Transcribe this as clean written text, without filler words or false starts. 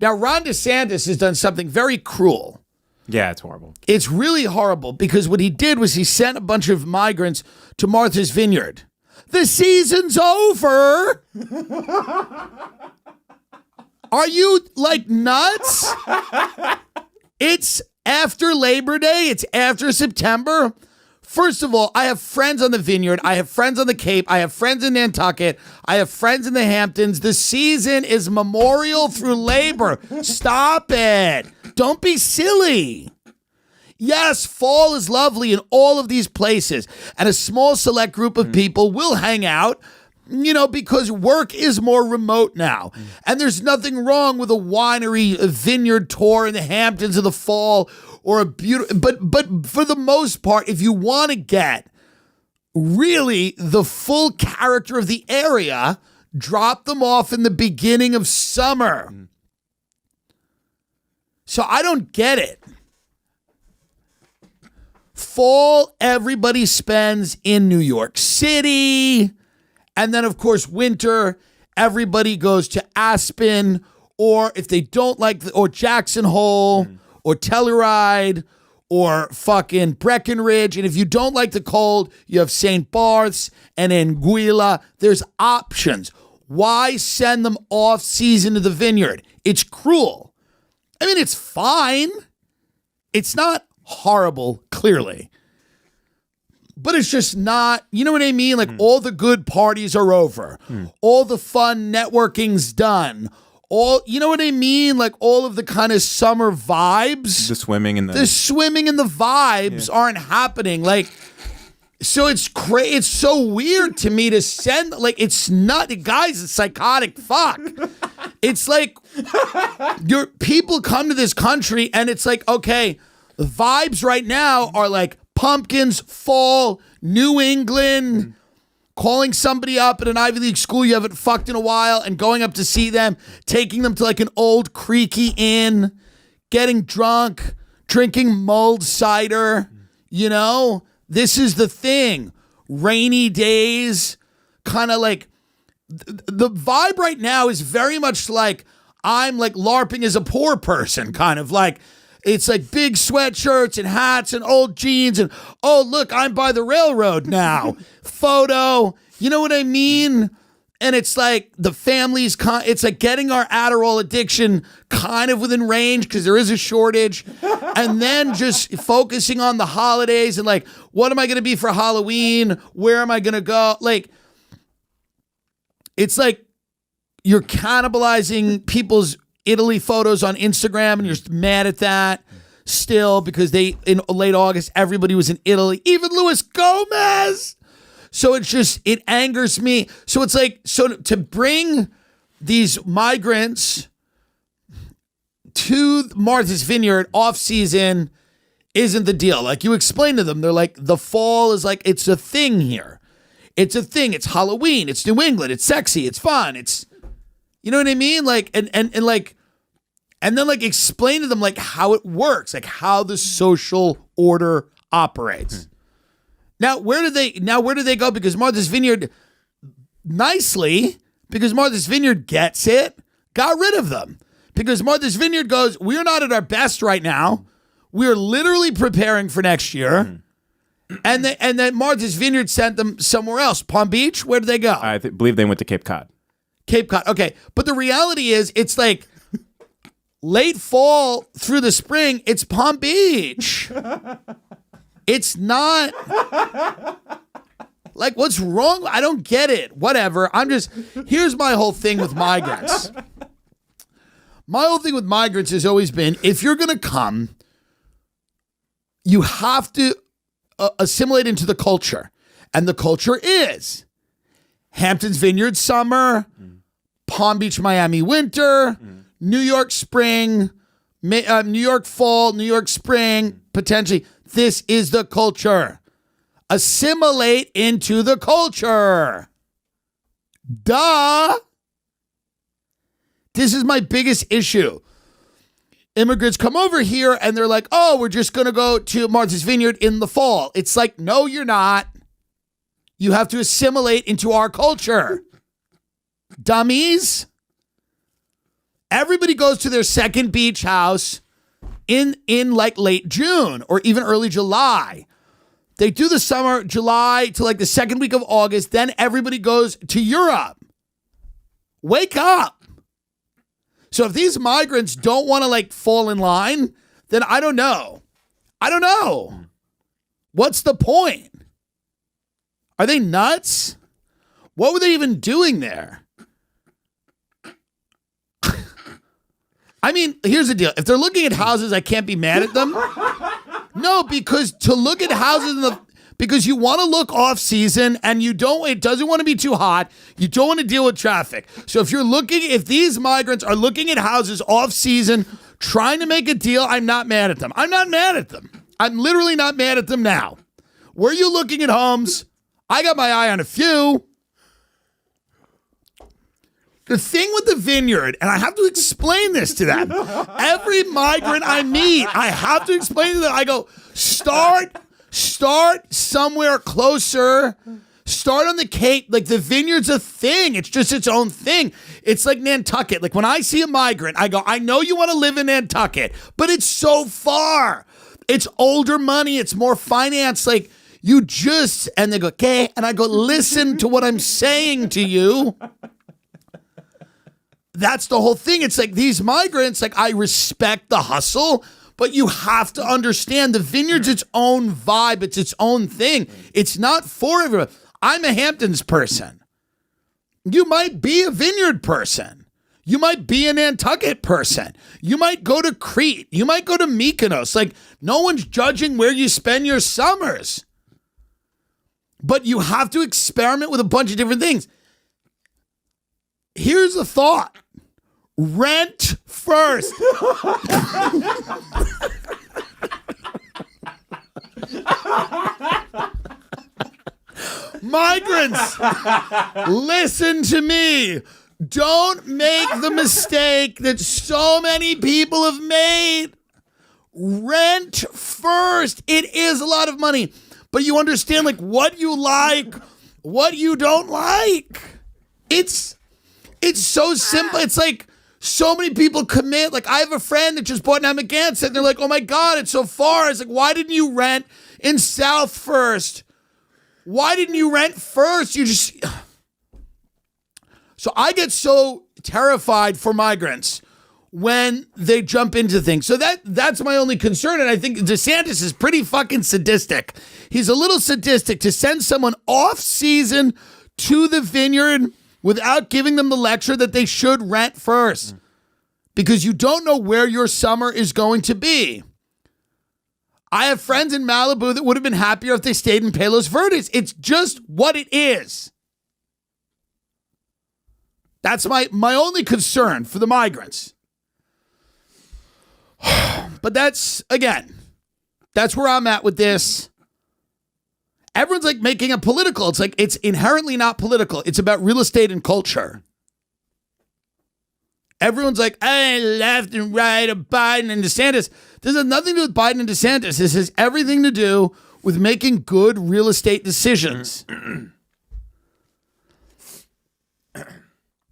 Now, Ron DeSantis has done something very cruel. Yeah, it's horrible. It's really horrible because what he did was he sent a bunch of migrants to Martha's Vineyard. The season's over. Are you like nuts? It's after Labor Day. It's after September. First of all, I have friends on the Vineyard. I have friends on the Cape. I have friends in Nantucket. I have friends in the Hamptons. The season is Memorial through Labor. Stop it. Don't be silly. Yes, fall is lovely in all of these places, and a small select group of people will hang out, because work is more remote now. And there's nothing wrong with a winery, a vineyard tour in the Hamptons in the fall, or a beautiful, but for the most part, if you want to get really the full character of the area, drop them off in the beginning of summer. So I don't get it. Fall, everybody spends in New York City. And then, of course, winter, everybody goes to Aspen, or if they don't like, or Jackson Hole, or Telluride, or fucking Breckenridge. And if you don't like the cold, you have St. Barth's and Anguilla. There's options. Why send them off season to the Vineyard? It's cruel. I mean, it's fine. It's not horrible, clearly. But it's just not, you know what I mean? Like all the good parties are over. All the fun networking's done. You know what I mean? Like all of the kind of summer vibes. The swimming and the vibes aren't happening. Like, so it's crazy. It's so weird to me to send, like, it's not, guys, it's psychotic. Fuck. It's like your people come to this country and it's like, okay, the vibes right now are like pumpkins, fall, New England, calling somebody up at an Ivy League school you haven't fucked in a while and going up to see them, taking them to like an old creaky inn, getting drunk, drinking mulled cider, This is the thing. Rainy days, kind of like, the vibe right now is very much like I'm like LARPing as a poor person, kind of like, it's like big sweatshirts and hats and old jeans and, oh, look, I'm by the railroad now. Photo, you know what I mean? And it's like the family's, it's like getting our Adderall addiction kind of within range because there is a shortage. And then just focusing on the holidays and like, what am I going to be for Halloween? Where am I going to go? Like, it's like you're cannibalizing people's Italy photos on Instagram and you're mad at that still because in late August, everybody was in Italy, even Luis Gomez. So it's just, it angers me. So it's like, so to bring these migrants to Martha's Vineyard off season isn't the deal. Like you explain to them, they're like, the fall is like, it's a thing here. It's a thing. It's Halloween. It's New England. It's sexy. It's fun. It's, you know what I mean? Like, and then like explain to them like how it works, like how the social order operates. Now, where do they go? Because Martha's Vineyard, nicely, because Martha's Vineyard gets it, got rid of them. Because Martha's Vineyard goes, we're not at our best right now. We're literally preparing for next year. And then Martha's Vineyard sent them somewhere else. Palm Beach, where did they go? I believe they went to Cape Cod. Cape Cod. Okay. But the reality is it's like late fall through the spring, it's Palm Beach. It's not like, what's wrong? I don't get it. Whatever. Here's my whole thing with migrants. My whole thing with migrants has always been, if you're going to come, you have to assimilate into the culture. And the culture is Hamptons Vineyard summer, Palm Beach, Miami winter, New York spring, New York fall, New York spring, potentially. This is the culture. Assimilate into the culture. Duh. This is my biggest issue. Immigrants come over here and they're like, oh, we're just going to go to Martha's Vineyard in the fall. It's like, no, you're not. You have to assimilate into our culture. Dummies. Everybody goes to their second beach house in like late June or even early July. They do the summer, July to like the second week of August. Then everybody goes to Europe. Wake up. So if these migrants don't want to like fall in line, then I don't know. What's the point? Are they nuts? What were they even doing there? I mean, here's the deal. If they're looking at houses, I can't be mad at them. No, because to look at houses because you want to look off season and it doesn't want to be too hot. You don't want to deal with traffic. So if these migrants are looking at houses off season, trying to make a deal, I'm not mad at them. I'm literally not mad at them now. Were you looking at homes? I got my eye on a few. The thing with the Vineyard, and I have to explain this to them. Every migrant I meet, I have to explain to them. I go, start somewhere closer. Start on the Cape. Like the Vineyard's a thing. It's just its own thing. It's like Nantucket. Like when I see a migrant, I go, I know you want to live in Nantucket, but it's so far. It's older money. It's more finance. Like and they go, okay. And I go, listen to what I'm saying to you. That's the whole thing. It's like these migrants, like I respect the hustle, but you have to understand the Vineyard's its own vibe. It's its own thing. It's not for everyone. I'm a Hamptons person. You might be a Vineyard person. You might be a Nantucket person. You might go to Crete. You might go to Mykonos. Like no one's judging where you spend your summers. But you have to experiment with a bunch of different things. Here's a thought. Rent first. Migrants, listen to me. Don't make the mistake that so many people have made. Rent first. It is a lot of money, but you understand like what you like, what you don't like. It's so simple. It's like so many people commit. Like I have a friend that just bought in Amagansett and they're like, oh my God, it's so far. It's like, why didn't you rent in South first? Why didn't you rent first? So I get so terrified for migrants when they jump into things. So that's my only concern. And I think DeSantis is pretty fucking sadistic. He's a little sadistic to send someone off season to the Vineyard without giving them the lecture that they should rent first. Because you don't know where your summer is going to be. I have friends in Malibu that would have been happier if they stayed in Palos Verdes. It's just what it is. That's my only concern for the migrants. But that's where I'm at with this. Everyone's like making it political. It's like it's inherently not political. It's about real estate and culture. Everyone's like, hey, left and right of Biden and DeSantis. This has nothing to do with Biden and DeSantis. This has everything to do with making good real estate decisions.